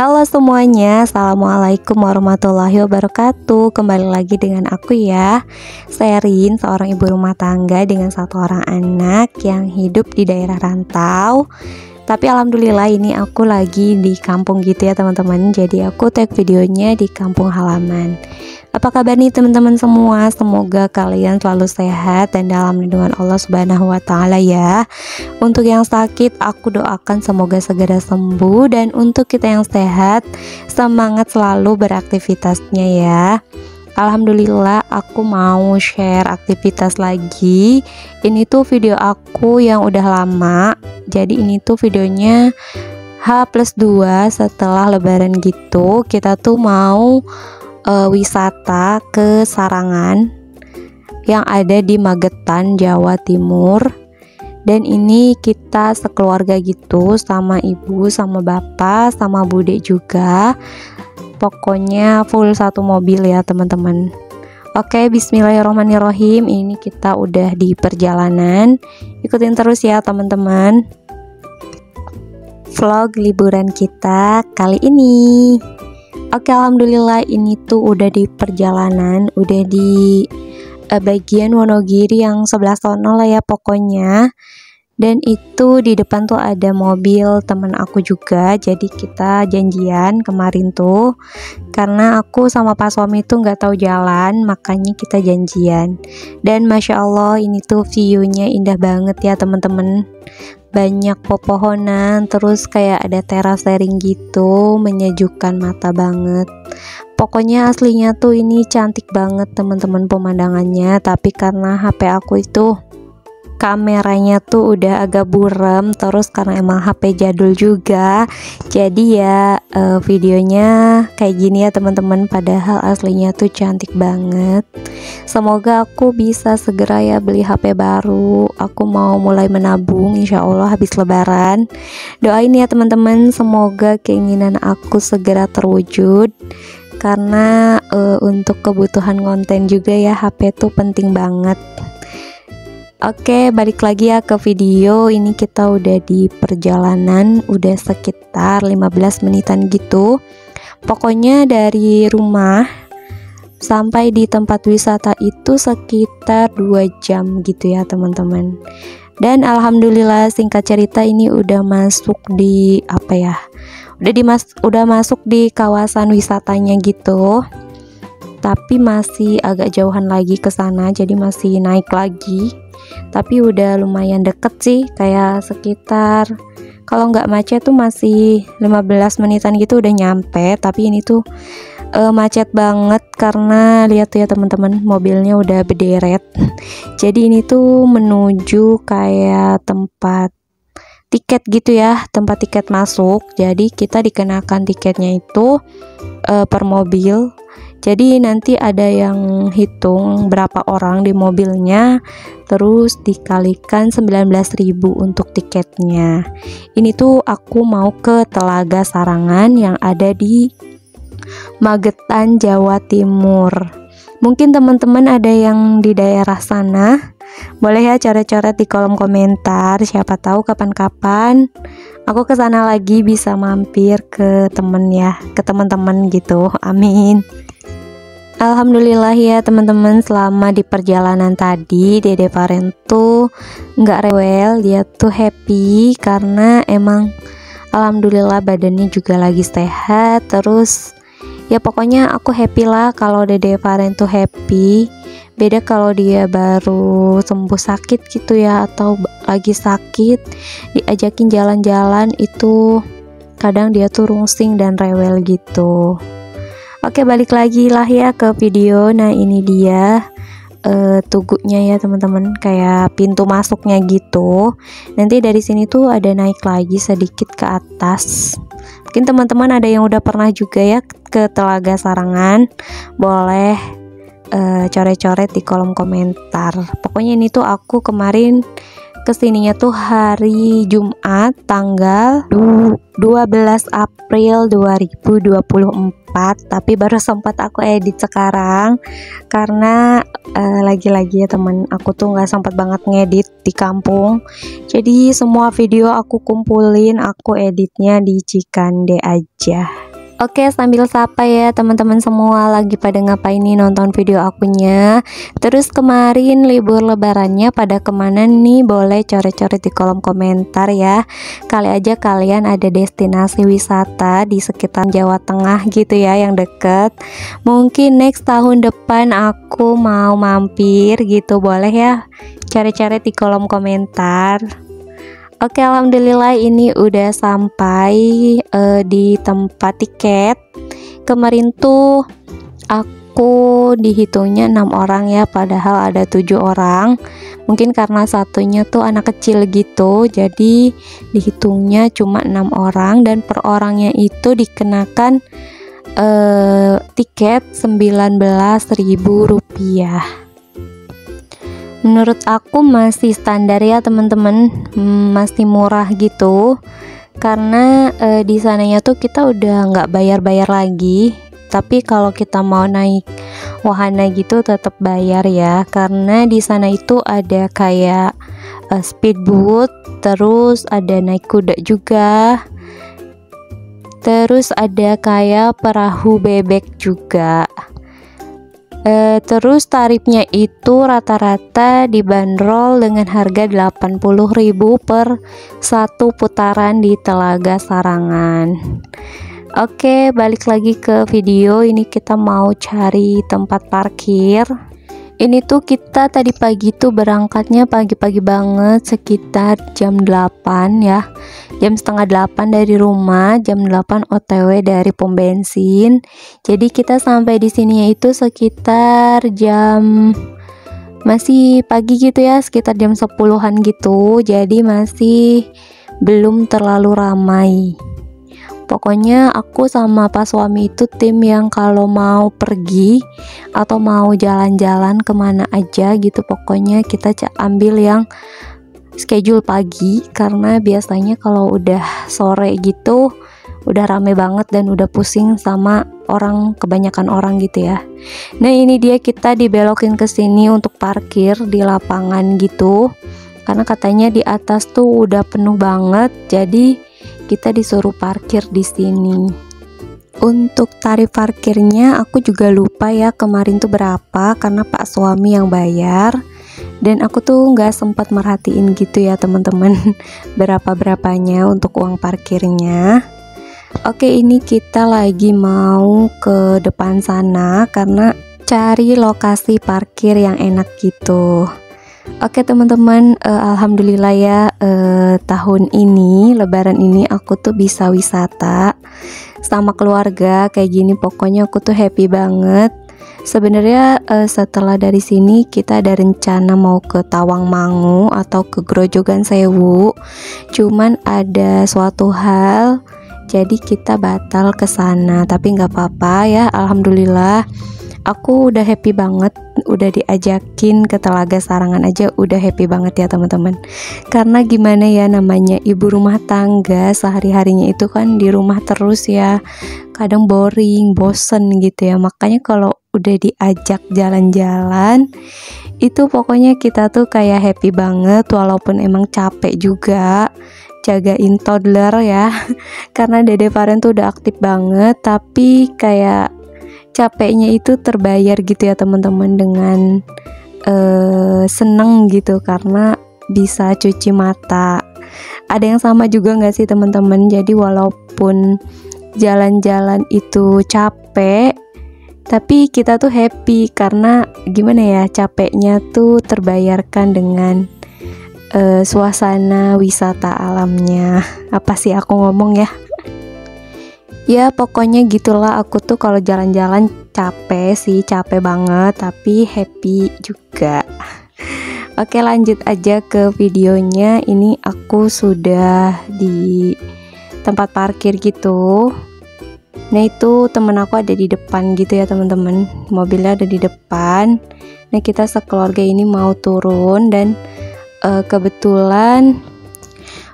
Halo semuanya, Assalamualaikum warahmatullahi wabarakatuh. Kembali lagi dengan aku ya, Sherin, seorang ibu rumah tangga dengan satu orang anak yang hidup di daerah rantau. Tapi alhamdulillah ini aku lagi di kampung gitu ya teman-teman. Jadi aku tag videonya di kampung halaman. Apa kabar nih teman-teman semua? Semoga kalian selalu sehat dan dalam lindungan Allah Subhanahu wa taala ya. Untuk yang sakit aku doakan semoga segera sembuh, dan untuk kita yang sehat semangat selalu beraktivitasnya ya. Alhamdulillah aku mau share aktivitas lagi. Ini tuh video aku yang udah lama. Jadi ini tuh videonya H+2 setelah lebaran gitu. Kita tuh mau wisata ke Sarangan yang ada di Magetan, Jawa Timur. Dan ini kita sekeluarga gitu, sama ibu, sama bapak, sama bude juga. Pokoknya full satu mobil ya teman-teman. Oke, bismillahirrohmanirrohim. Ini kita udah di perjalanan. Ikutin terus ya teman-teman vlog liburan kita kali ini. Oke, alhamdulillah ini tuh udah di perjalanan, udah di bagian Wonogiri yang sebelah sono lah ya pokoknya. Dan itu di depan tuh ada mobil temen aku juga. Jadi kita janjian kemarin tuh, karena aku sama Pak suami tuh nggak tahu jalan, makanya kita janjian. Dan masya Allah ini tuh viewnya indah banget ya teman-teman. Banyak pepohonan, terus kayak ada teras sharing gitu, menyejukkan mata banget. Pokoknya aslinya tuh ini cantik banget teman-teman pemandangannya. Tapi karena HP aku itu kameranya tuh udah agak buram, terus karena emang HP jadul juga, jadi ya videonya kayak gini ya teman-teman. Padahal aslinya tuh cantik banget. Semoga aku bisa segera ya beli HP baru. Aku mau mulai menabung insya Allah habis lebaran. Doain ya teman-teman, semoga keinginan aku segera terwujud. Karena untuk kebutuhan konten juga ya, HP tuh penting banget. Oke, balik lagi ya ke video. Ini kita udah di perjalanan, udah sekitar 15 menitan gitu. Pokoknya dari rumah sampai di tempat wisata itu sekitar 2 jam gitu ya teman-teman. Dan alhamdulillah singkat cerita ini udah masuk di apa ya? Udah masuk di kawasan wisatanya gitu. Tapi masih agak jauhan lagi ke sana, jadi masih naik lagi. Tapi udah lumayan deket sih, kayak sekitar kalau nggak macet tuh masih 15 menitan gitu udah nyampe. Tapi ini tuh macet banget karena lihat tuh ya teman-teman, mobilnya udah berderet. Jadi ini tuh menuju kayak tempat tiket gitu ya, tempat tiket masuk. Jadi kita dikenakan tiketnya itu per mobil. Jadi nanti ada yang hitung berapa orang di mobilnya, terus dikalikan 19.000 untuk tiketnya. Ini tuh aku mau ke Telaga Sarangan yang ada di Magetan, Jawa Timur. Mungkin teman-teman ada yang di daerah sana, boleh ya coret-coret di kolom komentar. Siapa tahu kapan-kapan aku ke sana lagi bisa mampir ke teman-teman gitu. Amin. Alhamdulillah ya teman-teman, selama di perjalanan tadi Dede Faren tuh nggak rewel, dia tuh happy karena emang alhamdulillah badannya juga lagi sehat. Terus ya pokoknya aku happy lah kalau Dede Faren tuh happy. Beda kalau dia baru sembuh sakit gitu ya, atau lagi sakit diajakin jalan-jalan itu kadang dia tuh rungsing dan rewel gitu. Oke, balik lagi lah ya ke video. Nah ini dia tugunya ya teman-teman, kayak pintu masuknya gitu. Nanti dari sini tuh ada naik lagi sedikit ke atas. Mungkin teman-teman ada yang udah pernah juga ya ke Telaga Sarangan, boleh coret-coret di kolom komentar. Pokoknya ini tuh aku kemarin kesininya tuh hari Jumat tanggal 12 April 2024. Tapi baru sempat aku edit sekarang karena lagi-lagi ya temen, aku tuh nggak sempat banget ngedit di kampung. Jadi semua video aku kumpulin, aku editnya di Cikande aja. Oke, sambil sapa ya teman-teman semua, lagi pada ngapain nih nonton video akunya. Terus kemarin libur lebarannya pada kemana nih? Boleh coret-coret di kolom komentar ya. Kali aja kalian ada destinasi wisata di sekitar Jawa Tengah gitu ya, yang deket. Mungkin next tahun depan aku mau mampir gitu, boleh ya coret-coret di kolom komentar. Oke, alhamdulillah ini udah sampai di tempat tiket. Kemarin tuh aku dihitungnya 6 orang ya, padahal ada 7 orang. Mungkin karena satunya tuh anak kecil gitu, jadi dihitungnya cuma 6 orang dan per orangnya itu dikenakan tiket Rp19.000. Menurut aku masih standar ya teman-teman, masih murah gitu, karena di sananya tuh kita udah nggak bayar-bayar lagi. Tapi kalau kita mau naik wahana gitu tetap bayar ya, karena di sana itu ada kayak speedboat, terus ada naik kuda juga, terus ada kayak perahu bebek juga. Terus tarifnya itu rata-rata dibanderol dengan harga 80.000 per satu putaran di Telaga Sarangan. Oke, balik lagi ke video. Ini kita mau cari tempat parkir. Ini tuh kita tadi pagi tuh berangkatnya pagi-pagi banget, sekitar jam 8 ya. Jam setengah 8 dari rumah, jam 8 OTW dari pom bensin. Jadi kita sampai di sini itu sekitar jam, masih pagi gitu ya, sekitar jam 10-an gitu. Jadi masih belum terlalu ramai. Pokoknya aku sama pas suami itu tim yang kalau mau pergi atau mau jalan-jalan kemana aja gitu, pokoknya kita ambil yang schedule pagi, karena biasanya kalau udah sore gitu udah rame banget dan udah pusing sama orang, kebanyakan orang gitu ya. Nah ini dia, kita dibelokin ke sini untuk parkir di lapangan gitu, karena katanya di atas tuh udah penuh banget, jadi kita disuruh parkir di sini. Untuk tarif parkirnya aku juga lupa ya kemarin tuh berapa, karena pak suami yang bayar dan aku tuh nggak sempat merhatiin gitu ya teman-teman berapa-berapanya untuk uang parkirnya. Oke, ini kita lagi mau ke depan sana karena cari lokasi parkir yang enak gitu. Oke teman-teman, alhamdulillah ya, tahun ini lebaran ini aku tuh bisa wisata sama keluarga kayak gini. Pokoknya aku tuh happy banget. Sebenarnya setelah dari sini kita ada rencana mau ke Tawangmangu atau ke Grojogan Sewu, cuman ada suatu hal jadi kita batal ke sana. Tapi nggak apa-apa ya, alhamdulillah. Aku udah happy banget, udah diajakin ke Telaga Sarangan aja udah happy banget ya teman-teman. Karena gimana ya, namanya ibu rumah tangga, sehari-harinya itu kan di rumah terus ya, kadang boring, bosen gitu ya. Makanya kalau udah diajak jalan-jalan itu pokoknya kita tuh kayak happy banget, walaupun emang capek juga jagain toddler ya karena Dede Varen tuh udah aktif banget, tapi kayak capeknya itu terbayar gitu ya teman-teman, dengan seneng gitu karena bisa cuci mata. Ada yang sama juga nggak sih teman-teman? Jadi walaupun jalan-jalan itu capek, tapi kita tuh happy karena gimana ya, capeknya tuh terbayarkan dengan suasana wisata alamnya. Apa sih aku ngomong ya? Ya pokoknya gitulah, aku tuh kalau jalan-jalan capek sih, capek banget, tapi happy juga. Oke, lanjut aja ke videonya. Ini aku sudah di tempat parkir gitu. Nah itu temen aku ada di depan gitu ya teman-teman, mobilnya ada di depan. Nah kita sekeluarga ini mau turun dan kebetulan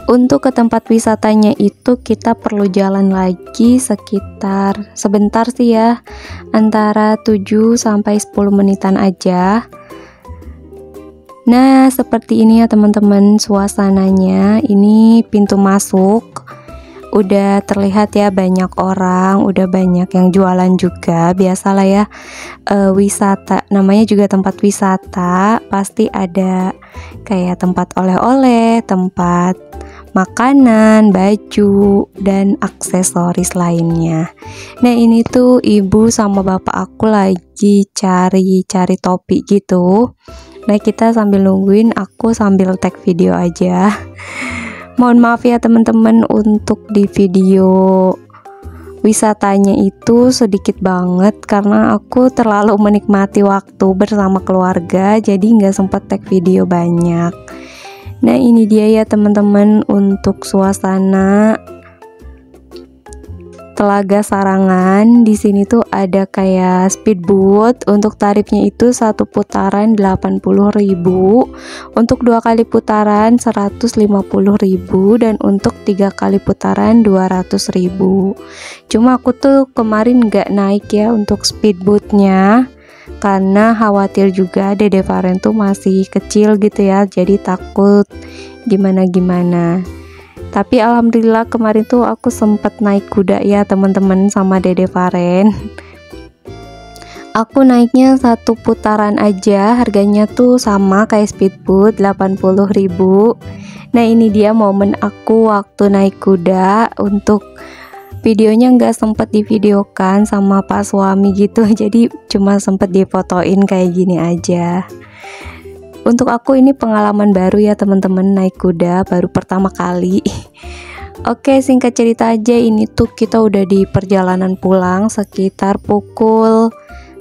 untuk ke tempat wisatanya itu kita perlu jalan lagi sekitar sebentar sih ya, antara 7 sampai 10 menitan aja. Nah seperti ini ya teman-teman suasananya. Ini pintu masuk. udah terlihat ya banyak orang, udah banyak yang jualan juga. Biasalah ya, wisata, namanya juga tempat wisata, pasti ada kayak tempat oleh-oleh, tempat makanan, baju, dan aksesoris lainnya. Nah ini tuh ibu sama bapak aku lagi cari topi gitu. Nah kita sambil nungguin, aku sambil tag video aja. Mohon maaf ya teman-teman untuk di video wisatanya itu sedikit banget karena aku terlalu menikmati waktu bersama keluarga, jadi nggak sempat tag video banyak. Nah ini dia ya teman-teman untuk suasana Telaga Sarangan. Di sini tuh ada kayak speedboat. Untuk tarifnya itu satu putaran 80.000, untuk 2 kali putaran 150.000, dan untuk 3 kali putaran 200.000. Cuma aku tuh kemarin nggak naik ya untuk speedboatnya karena khawatir juga Dede Varen tuh masih kecil gitu ya, jadi takut gimana-gimana. Tapi alhamdulillah kemarin tuh aku sempet naik kuda ya teman-teman sama Dede Varen. Aku naiknya satu putaran aja, harganya tuh sama kayak speedboat 80.000. Nah ini dia momen aku waktu naik kuda. Untuk videonya nggak sempet divideokan sama pak suami gitu, jadi cuma sempet difotoin kayak gini aja. Untuk aku ini pengalaman baru ya teman-teman, naik kuda baru pertama kali. Oke, singkat cerita aja, ini tuh kita udah di perjalanan pulang sekitar pukul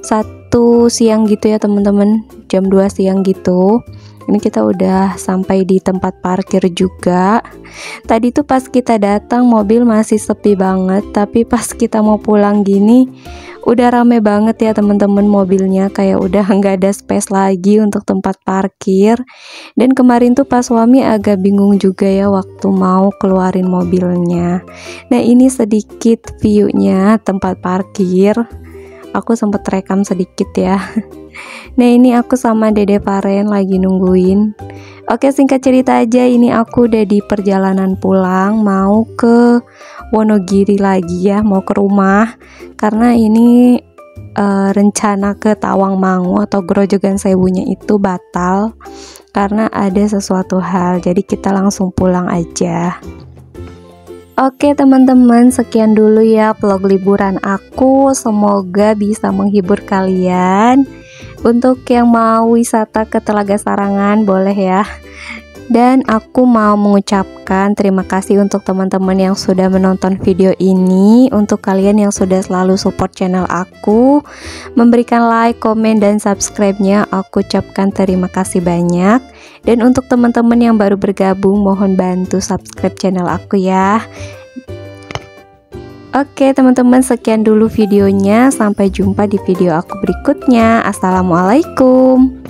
1 siang gitu ya teman-teman, jam 2 siang gitu. Ini kita udah sampai di tempat parkir juga. Tadi tuh pas kita datang mobil masih sepi banget, tapi pas kita mau pulang gini udah rame banget ya teman-teman, mobilnya kayak udah nggak ada space lagi untuk tempat parkir. Dan kemarin tuh pas suami agak bingung juga ya waktu mau keluarin mobilnya. Nah ini sedikit view-nya tempat parkir, aku sempet rekam sedikit ya. Nah ini aku sama Dede Varen lagi nungguin. Oke, singkat cerita aja, ini aku udah di perjalanan pulang mau ke Wonogiri lagi ya, mau ke rumah karena ini rencana ke Tawangmangu atau Grojogan Sewunya itu batal karena ada sesuatu hal, jadi kita langsung pulang aja. Oke teman-teman, sekian dulu ya vlog liburan aku, semoga bisa menghibur kalian. Untuk yang mau wisata ke Telaga Sarangan boleh ya. Dan aku mau mengucapkan terima kasih untuk teman-teman yang sudah menonton video ini. Untuk kalian yang sudah selalu support channel aku, memberikan like, komen, dan subscribe-nya, aku ucapkan terima kasih banyak. Dan untuk teman-teman yang baru bergabung, mohon bantu subscribe channel aku ya. Oke teman-teman, sekian dulu videonya. Sampai jumpa di video aku berikutnya. Assalamualaikum.